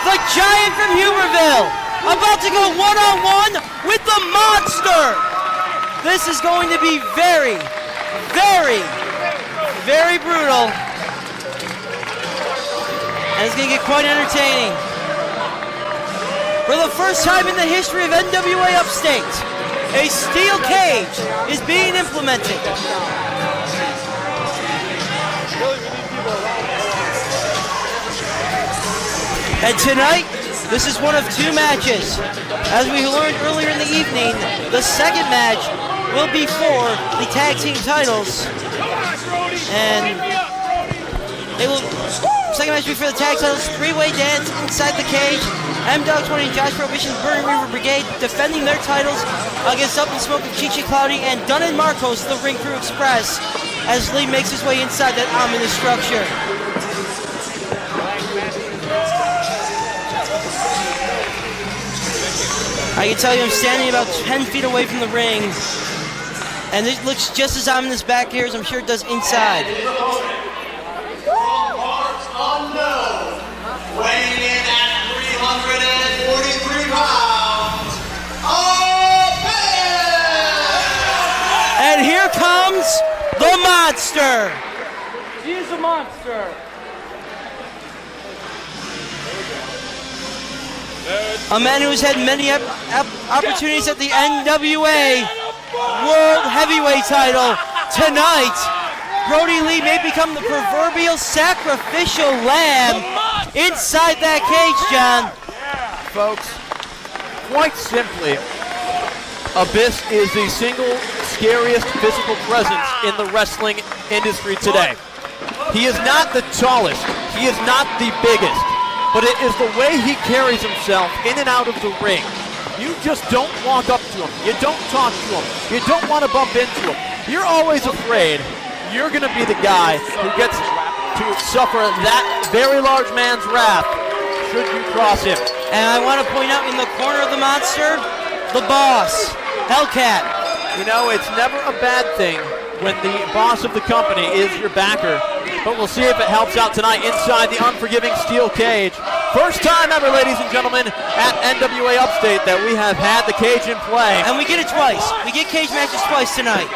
the Giant from Huberville, about to go one-on-one with the Monster. This is going to be very, very, very brutal. And it's going to get quite entertaining. For the first time in the history of NWA Upstate, a steel cage is being implemented. And tonight, this is one of two matches. As we learned earlier in the evening, the second match will be for the tag team titles. And they will, second match will be for the tag titles, three-way dance inside the cage. M-Dog 20 and Josh Prohibition's Burning River Brigade defending their titles against Up in Smoke of Chichi Cloudy and Dunn and Marcos, the Ring Crew Express, as Lee makes his way inside that ominous structure. I can tell you I'm standing about 10 feet away from the ring, and it looks just as ominous back here as I'm sure it does inside. Weighing in at 343 pounds, and here comes the Monster. He is a monster. A man who's had many opportunities at the NWA World Heavyweight title. Tonight, Brodie Lee may become the proverbial sacrificial lamb inside that cage, John. Folks, quite simply, Abyss is the single scariest physical presence in the wrestling industry today. He is not the tallest, he is not the biggest, but it is the way he carries himself in and out of the ring. You just don't walk up to him, you don't talk to him, you don't want to bump into him. You're always afraid you're going to be the guy who gets to suffer that very large man's wrath should you cross him. And I want to point out in the corner of the Monster, the boss, Hellcat. You know, it's never a bad thing when the boss of the company is your backer, but we'll see if it helps out tonight inside the unforgiving steel cage. First time ever, ladies and gentlemen, at NWA Upstate that we have had the cage in play. And we get it twice. We get cage matches twice tonight.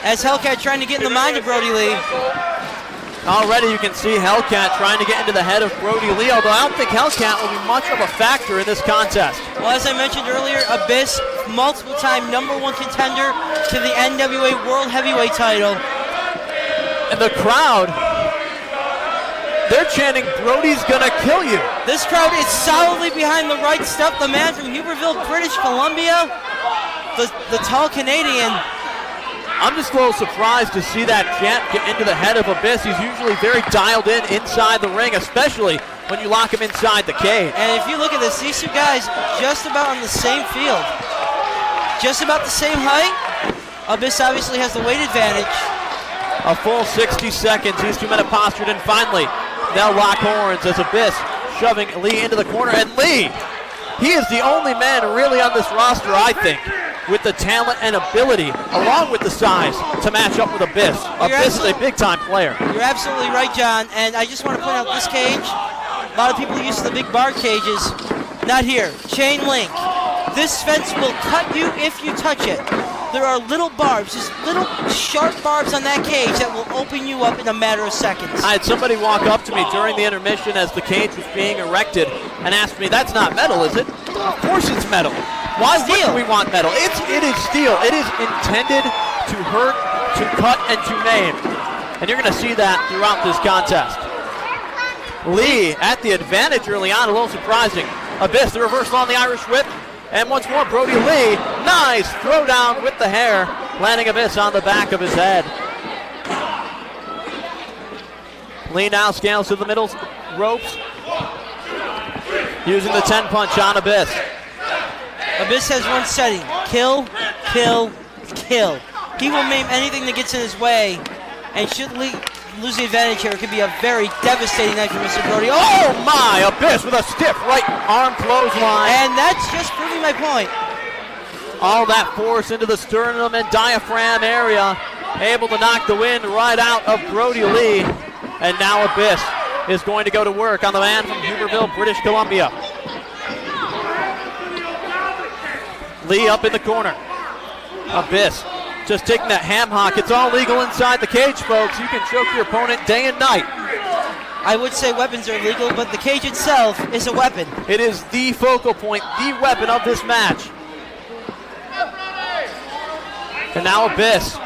As Hellcat trying to get in the mind of Brodie Lee. Already you can see Hellcat trying to get into the head of Brodie Lee, although I don't think Hellcat will be much of a factor in this contest. Well, as I mentioned earlier, Abyss, multiple-time #1 contender to the NWA World Heavyweight title. And the crowd, they're chanting, Brodie's gonna kill you. This crowd is solidly behind the right stuff. The man from Huberville, British Columbia, the tall Canadian. I'm just a little surprised to see that chant get into the head of Abyss. He's usually very dialed in inside the ring, especially when you lock him inside the cage. And if you look at this, these two guys just about on the same field. Just about the same height. Abyss obviously has the weight advantage. A full 60 seconds. These two men have postured, and finally, they'll lock horns as Abyss shoving Lee into the corner. And Lee, he is the only man really on this roster, I think, with the talent and ability, along with the size, to match up with Abyss. Abyss is a big-time player. You're absolutely right, John. And I just want to point out this cage. A lot of people are used to the big bar cages. Not here. Chain link. This fence will cut you if you touch it. There are little barbs, just little sharp barbs on that cage that will open you up in a matter of seconds. I had somebody walk up to me during the intermission as the cage was being erected and asked me, that's not metal, is it? Of course it's metal. Why do we want metal? It is steel. It is intended to hurt, to cut, and to maim. And you're going to see that throughout this contest. Lee at the advantage early on, a little surprising. Abyss, the reversal on the Irish whip. And once more, Brodie Lee, nice throwdown with the hair, landing Abyss on the back of his head. Lee now scales to the middle ropes, using the 10-punch on Abyss. Abyss has one setting, kill, kill, kill. He will maim anything that gets in his way, and should Lee lose the advantage here, it could be a very devastating night for Mr. Brodie. Oh my, Abyss with a stiff right arm clothesline. And that's just proving my point. All that force into the sternum and diaphragm area, able to knock the wind right out of Brodie Lee. And now Abyss is going to go to work on the man from Huberville, British Columbia. Lee up in the corner. Abyss just taking that ham hock. It's all legal inside the cage, folks. You can choke your opponent day and night. I would say weapons are legal, but the cage itself is a weapon. It is the focal point, the weapon of this match. And now Abyss.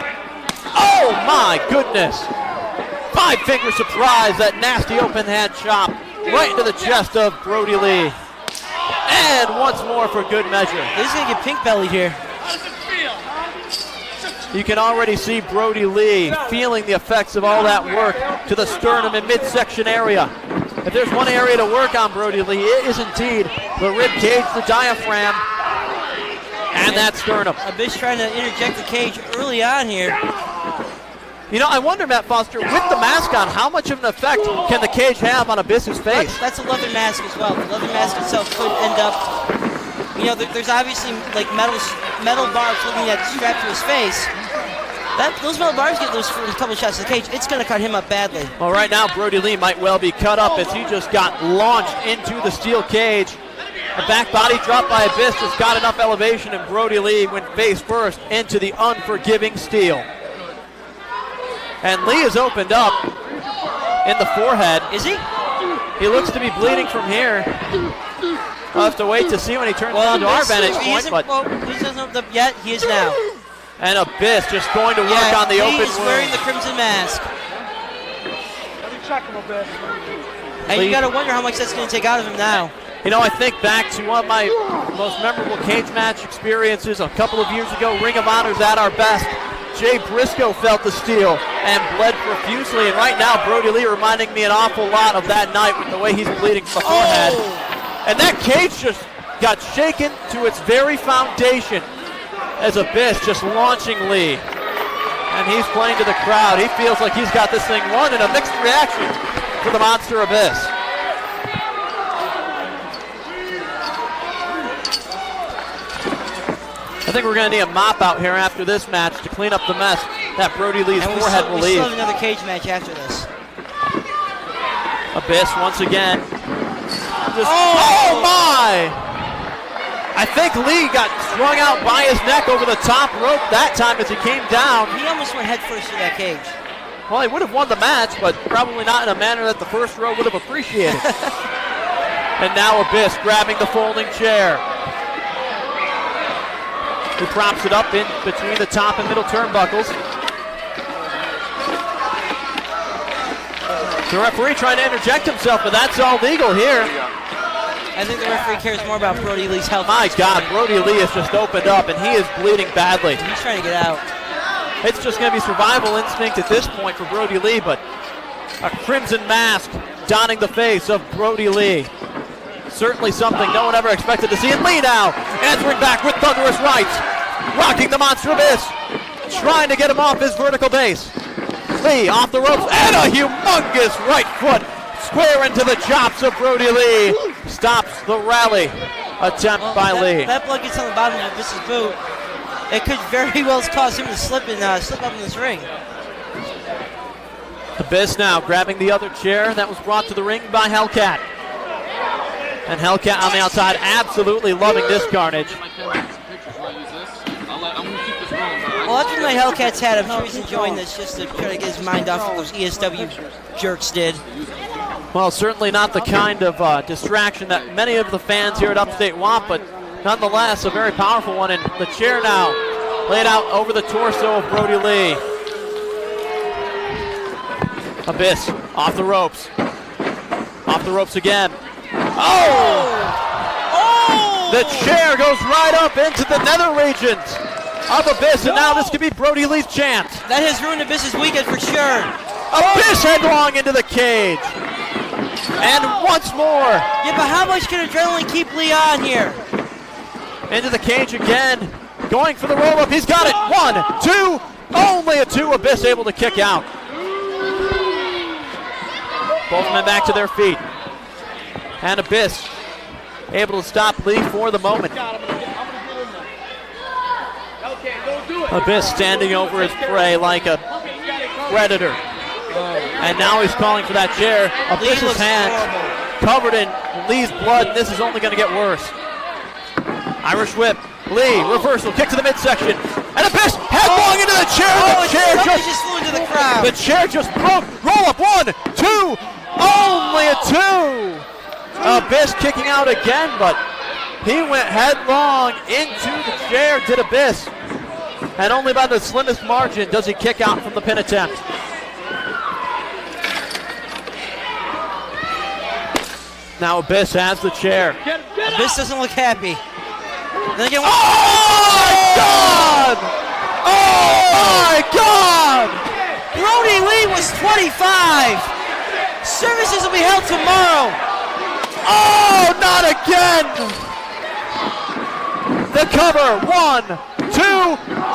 Oh my goodness! 5-finger surprise, that nasty open hand chop right into the chest of Brodie Lee. And once more for good measure. This is gonna get pink belly here. You can already see Brodie Lee feeling the effects of all that work to the sternum and midsection area. If there's one area to work on, Brodie Lee, it is indeed the rib cage, the diaphragm, and that sternum. Abyss trying to interject the cage early on here. You know, I wonder, Matt Foster, with the mask on, how much of an effect can the cage have on Abyss's face? That's a leather mask as well. The leather mask itself could end up, you know, there's obviously like metal barbs looking at strapped to his face. Those metal barbs get loose for a couple shots to the cage. It's going to cut him up badly. Well, right now, Brodie Lee might well be cut up as he just got launched into the steel cage. A back body drop by Abyss just got enough elevation, and Brodie Lee went face first into the unforgiving steel. And Lee is opened up in the forehead. Is he? He looks to be bleeding from here. We'll have to wait to see when he turns into our vantage point. But he doesn't open up yet. He is now. And Abyss just going to work on the open wound. Lee is wearing the crimson mask. Let me check him a bit. And you got to wonder how much that's going to take out of him now. You know, I think back to one of my most memorable cage match experiences a couple of years ago. Ring of Honor's at our best. Jay Briscoe felt the steel and bled profusely. And right now, Brodie Lee reminding me an awful lot of that night with the way he's bleeding from the forehead. And that cage just got shaken to its very foundation as Abyss just launching Lee. And he's playing to the crowd. He feels like he's got this thing won, and a mixed reaction for the monster Abyss. I think we're going to need a mop out here after this match to clean up the mess that Brodie Lee's forehead will leave. We still have another cage match after this. Abyss once again. Oh my! I think Lee got strung out by his neck over the top rope that time as he came down. He almost went head first through that cage. Well, he would have won the match, but probably not in a manner that the first row would have appreciated. And now Abyss grabbing the folding chair. He props it up in between the top and middle turnbuckles. The referee trying to interject himself, but that's all legal here. I think the referee cares more about Brodie Lee's health. My God, Brodie Lee has just opened up, and he is bleeding badly. He's trying to get out. It's just going to be survival instinct at this point for Brodie Lee, but a crimson mask donning the face of Brodie Lee. Certainly something no one ever expected to see. And Lee now answering back with thunderous rights, rocking the monster Abyss, trying to get him off his vertical base. Lee off the ropes, and a humongous right foot square into the chops of Brodie Lee. Stops the rally attempt by Lee. That blood gets on the bottom of Abyss's boot. It could very well cause him to slip up in this ring. Abyss now grabbing the other chair that was brought to the ring by Hellcat. And Hellcat on the outside absolutely loving this carnage. Well, after my Hellcat's had, I'm sure he's enjoying this just to try to get his mind off what those ESW jerks did. Well, certainly not the kind of distraction that many of the fans here at Upstate want, but nonetheless a very powerful one. And the chair now laid out over the torso of Brodie Lee. Abyss off the ropes. Off the ropes again. Oh! The chair goes right up into the nether regions of Abyss, and now this could be Brodie Lee's chance. That has ruined Abyss's weekend for sure. Abyss headlong into the cage. And once more. Yeah, but how much can adrenaline keep Lee on here? Into the cage again. Going for the roll-up. He's got it. 1, 2. Only a 2. Abyss able to kick out. Both men back to their feet. And Abyss able to stop Lee for the moment. Abyss standing over his prey like a predator. And now he's calling for that chair. Abyss's looks hands horrible. covered in Lee's blood, and this is only going to get worse. Irish whip. Lee, reversal, kick to the midsection. And Abyss headlong into the chair. Oh, The chair just flew into the crowd. The chair just broke. Roll up, 1, 2, only a 2. Abyss kicking out again, but he went headlong into the chair, did Abyss. And only by the slimmest margin does he kick out from the pin attempt. Now Abyss has the chair. Abyss doesn't look happy. Then again, Oh my God! Oh my God! Brodie Lee was 25. Services will be held tomorrow. Oh, not again! The cover, 1, 2.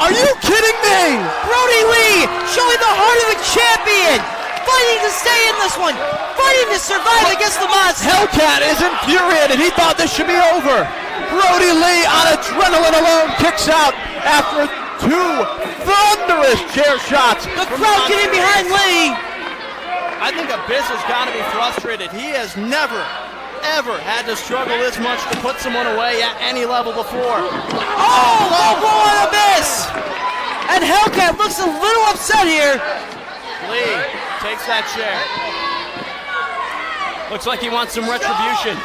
Are you kidding me? Brodie Lee showing the heart of a champion. Fighting to stay in this one. Fighting to survive against the monster. Hellcat is infuriated. He thought this should be over. Brodie Lee on adrenaline alone kicks out after 2 thunderous chair shots. The crowd getting behind Lee. I think Abyss has got to be frustrated. He has never, ever had to struggle this much to put someone away at any level before. Oh, low blow on Abyss. And Hellcat looks a little upset here. Lee takes that chair. Looks like he wants some retribution.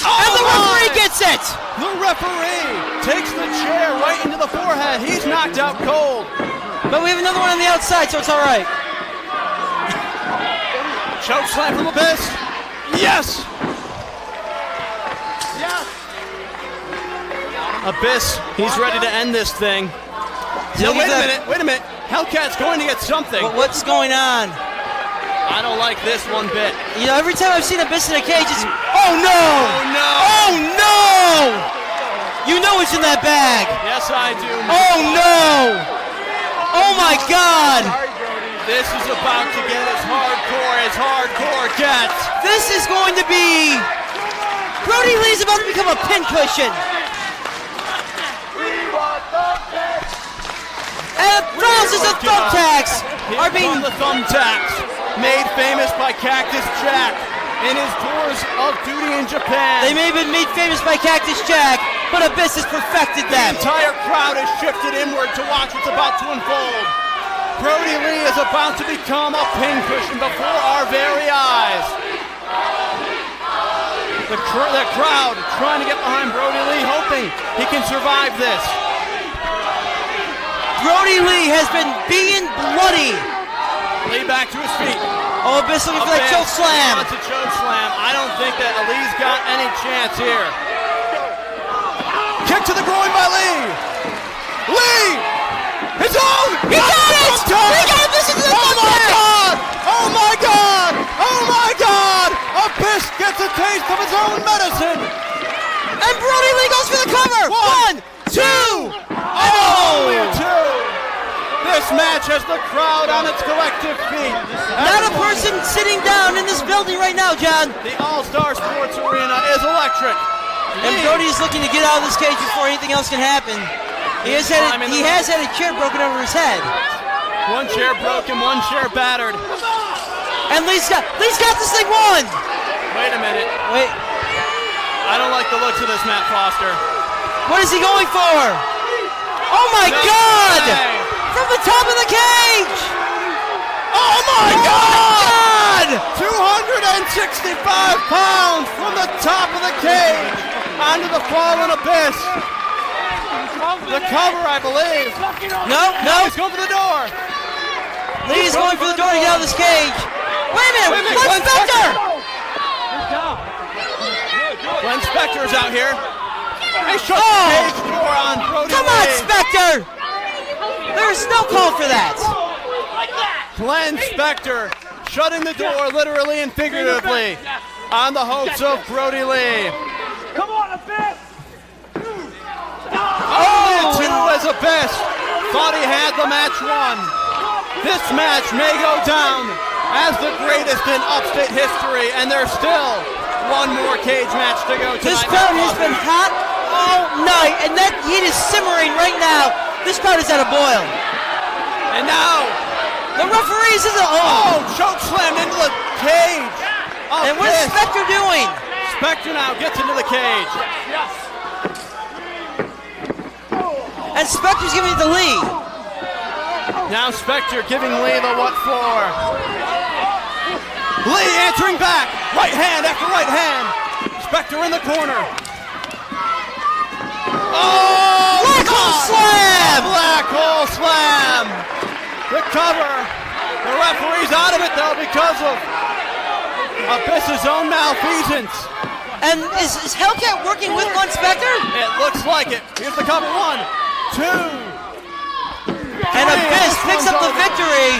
And the referee gets it. The referee takes the chair right into the forehead. He's knocked out cold. But we have another one on the outside, so it's all right. Choke slam from Abyss. Yes. Abyss, he's ready to end this thing. No, wait a minute. Hellcat's going to get something. What's going on? I don't like this one bit. You know, every time I've seen Abyss in a cage, it's... Oh, no! Oh, no! Oh, no! You know what's in that bag. Yes, I do. Oh, no! Oh, my God! This is about to get as hardcore gets. This is going to be... Brodie Lee's about to become a pincushion. And thousands of thumbtacks are being... the thumbtacks, made famous by Cactus Jack in his tours of duty in Japan. They may have been made famous by Cactus Jack, but Abyss has perfected them. The entire crowd has shifted inward to watch what's about to unfold. Brodie Lee is about to become a pincushion before our very eyes. The crowd trying to get behind Brodie Lee, hoping he can survive this. Brodie Lee has been beaten bloody. Lee back to his feet. Oh, Abyss looking for that choke slam. Wants a choke slam. I don't think that Lee's got any chance here. Kick to the groin by Lee. Lee! His own! He got it! He got it! This is the Oh my God! Oh my God! Oh my God! Abyss gets a taste of his own medicine. And Brodie Lee goes for the cover. 1, 2. Oh! 2. This match has the crowd on its collective feet. Not a person sitting down in this building right now, John. The All-Star Sports Arena is electric. And Brodie is looking to get out of this cage before anything else can happen. He has had a chair broken over his head. One chair broken, one chair battered. And Lee's got this thing won. Wait a minute. Wait, I don't like the looks of this, Matt Foster. what is he going for? Oh my God! From the top of the cage! Oh my God! 265 pounds from the top of the cage onto the fallen Abyss. The cover, I believe. No. He's going for the door. Lee's going for the door to get out of this cage. Wait a minute, Glenn Spector! Glenn Spector's out here. They shut the cage door on Brodie Come on, Lee. Spector! There's no call for that. Glenn Spector shutting the door literally and figuratively on the hopes of Brodie Lee. Come on, Abyss! Only 2 as Abyss thought he had the match won. This match may go down as the greatest in upstate history, and there's still one more cage match to go tonight. This crowd has been hot all night, and that heat is simmering right now. This crowd is at a boil. And now, The referees is choke slammed into the cage. And what is Spectre doing? Spectre now gets into the cage. And Spectre's giving it to Lee. Now Spectre giving Lee the what for. Lee answering back. Right hand after right hand. Spectre in the corner. Oh! Black hole slam! Black hole slam! The cover. The referee's out of it though because of Abyss's own malfeasance. And is Hellcat working with Glenn Spectre? It looks like it. Here's the cover. 1, 2. And Abyss picks up the victory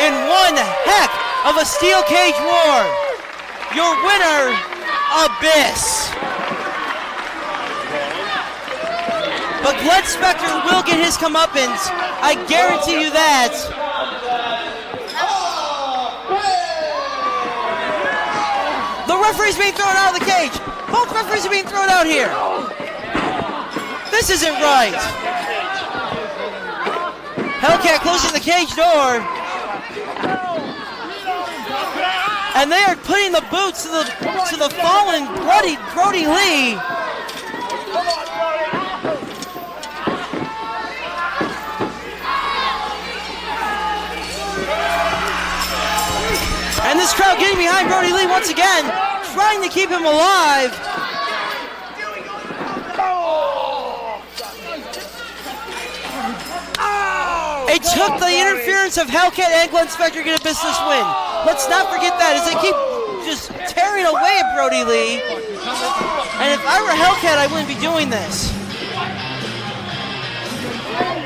in one heck of a steel cage war. Your winner, Abyss. But Glenn Spectre will get his comeuppance. I guarantee you that. The referee's being thrown out of the cage. Both referees are being thrown out here. This isn't right. Hellcat closing the cage door. And they are putting the boots to the fallen Brodie Lee. And this crowd getting behind Brodie Lee once again, trying to keep him alive. It took the interference of Hellcat and Glenn Spectre to get Abyss this win. Let's not forget that as they keep just tearing away at Brodie Lee. And if I were Hellcat, I wouldn't be doing this.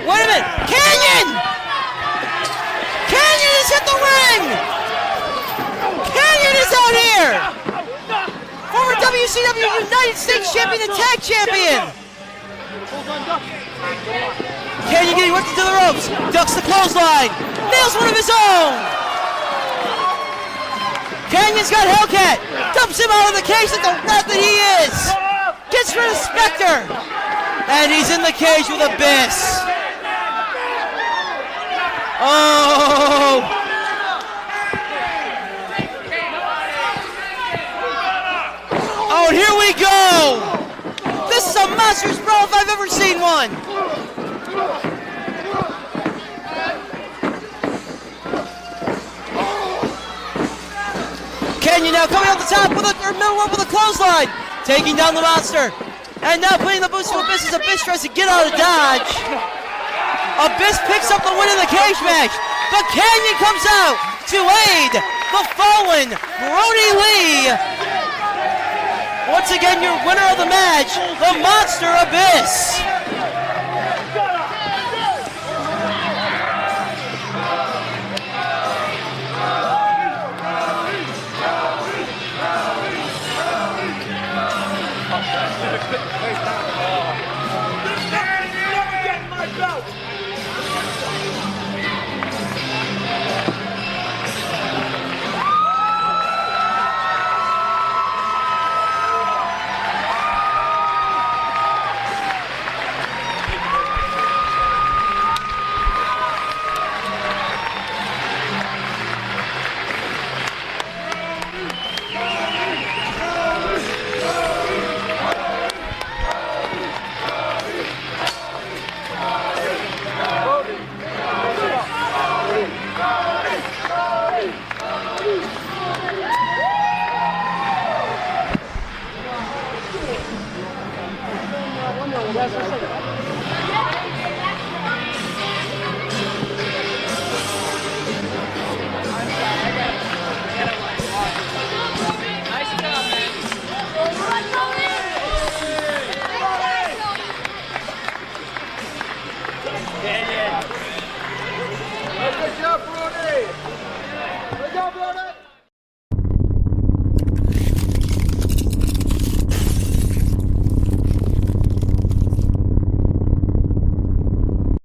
Wait a minute! Canyon! Canyon has hit the ring! Canyon is out here! Former WCW United States Champion and Tag Champion! Canyon getting whipped into the ropes, ducks the clothesline, nails one of his own! Canyon's got Hellcat, dumps him out of the cage like the rat that he is! Gets rid of Spectre! And he's in the cage with Abyss! Oh! Oh, and here we go! This is a monstrous brawl if I've ever seen one! Canyon now coming out the top with middle rope with a clothesline, taking down the monster, and now putting the boots to Abyss as Abyss tries to get out of dodge. Abyss picks up the win in the cage match, but Canyon comes out to aid the fallen Brodie Lee. Once again, your winner of the match, the Monster Abyss.